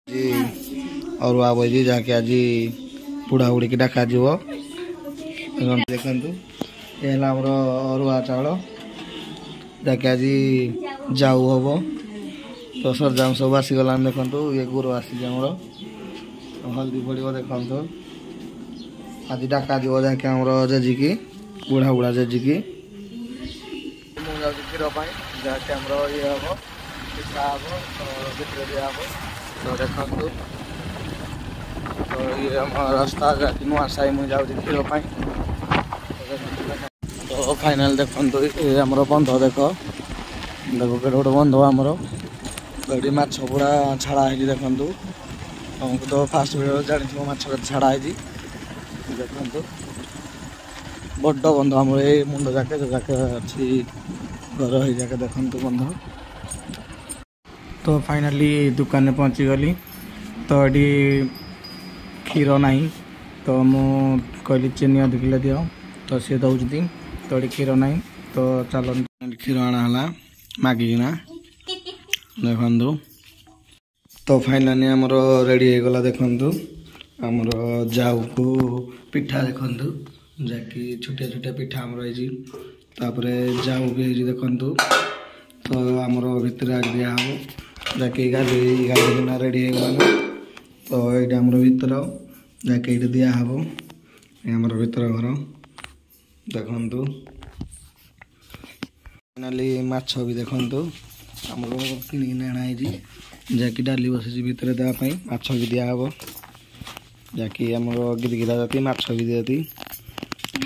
अरुआ बजी जहाँकि आज पुड़ा उड़ी की डाक देखु ये अरुआ चाउल जहाँकि आज जाऊ हम तो सरजाम सब आसीगला देखु ये गुरु आसी हल्दी पड़ो देखु आज डाक जहाँकि आम जेजिकी बुढ़ा बुढ़ा जेजिकी मुझे क्षीर जहाँकि आम ये हम पिठा हम तो भितर दिया हम तो देखु तो ये रास्ता जहाँकि नुआ साई मुझे जाऊँ क्षीर तो फाइनाल देखु ये आम बंध देख देखो के गोटे बंध आमर ये माछ पूरा छाड़ा है देखु तुमको तो फास्ट भिडियो जानी माछ छाड़ा है देखु बड़ बंध आम ये मुंड जाके जो जाके अच्छी घर हो जाके देखु बंध तो फाइनाली दुकान में पहुँची गली तो ये क्षीर ना तो मु कहली चीनी अध किलो दियो तो सी दौती तो ये क्षीर ना तो चलो क्षीर आना मागिना देखु तो फाइनाली आमर रेडी हो गला देखु आमर जाऊ को पिठा देखु जहाँकि छोटिया छोटिया पिठा आमर तापर जाऊ भी देखु तो आमर भितर आज दिया हम जहाँकि गाली गालिना रेडी हो गला तो ये आमर भितर जहाँकि ये दिया हम आमर भितर घर देखु फाइनाली माछ भी देखु आमर किणिक आणाई जहाँकि डाली बसी भितर देवाई माछ भी दिहब जहाँकि आमर गिरिगिरा जाती माछ भी दिखती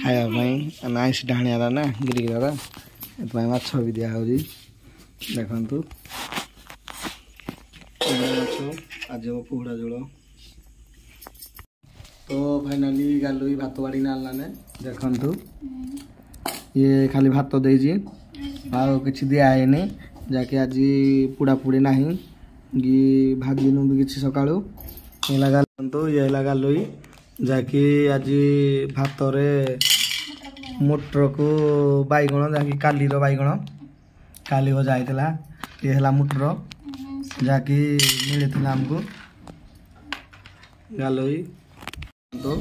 खायापाई आइस ढाणिया ना गिरिगिरा ये माछ भी दिहब देखु आज कुहुड़ा झोल तो फाइनाली गालु भात बाड़ी आने देखु ये खाली भात देजी कि दिखाई जहाँकि आज पुड़ा पुड़ी ना कि भाजीनु भी किसी सका ये गालुई जहाँकि आज भात मोटर को बैगण जहाँकि कालीर बैगण काली भजा होता ये है मोटर जहाँकि मिलता आमको गालुई तो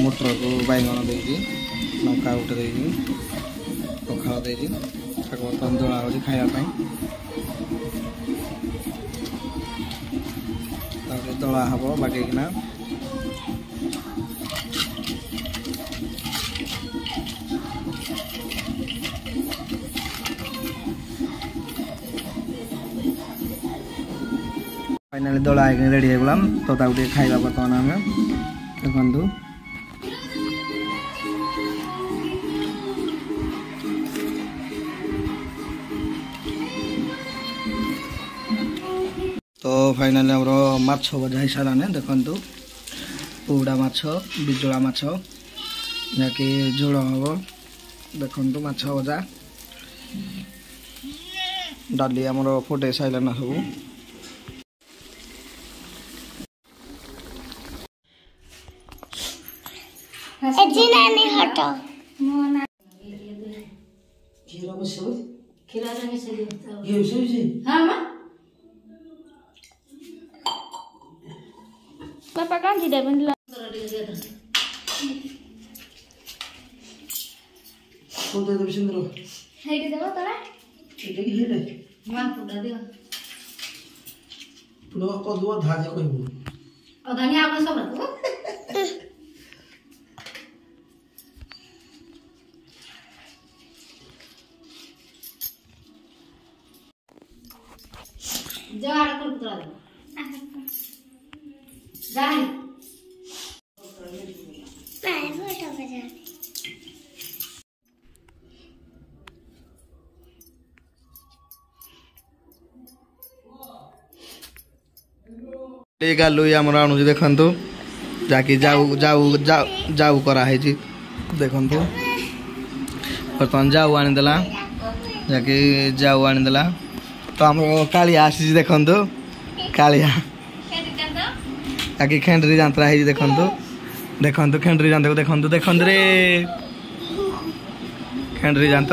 मोटर को बैगण दे लंका गोटे दे पखाड़ दे बर्तमान दला हो खायापाई दला हम बागेकिना फाइनाली दला रेडी हो गलाम तो खाइबा बर्तमान आम देखु तो फाइनाली आम माछ भजा ही साराने देखु पुड़ा माछ बिजोड़ा माछ जहाँकि झोल हम देखु माछ भजा डाली आमर फुटे साराना सब Papa kan tidak benar. Sudah tu bisa dulu. Hai kita bawa tara? Ini hilang. Wah sudah dia. Pulau kau dua dah je kau ibu. Oh dah ni apa sebab tu? Jangan ada pun putra. Jangan. Baik, foto belajar. ये गालु आमर आणु देखु जहाँकि जाऊ जाऊ जाऊ जाऊ कराई देखु बर्तमान जाऊ आनीदेला जहाँकि जाऊ आनीदेला तो आम कालिया आसी देखु कालिया ताकि खेंडरी जात्रा है देखु देखु खेंडरी जात देखु देखु रे खेंडरी जात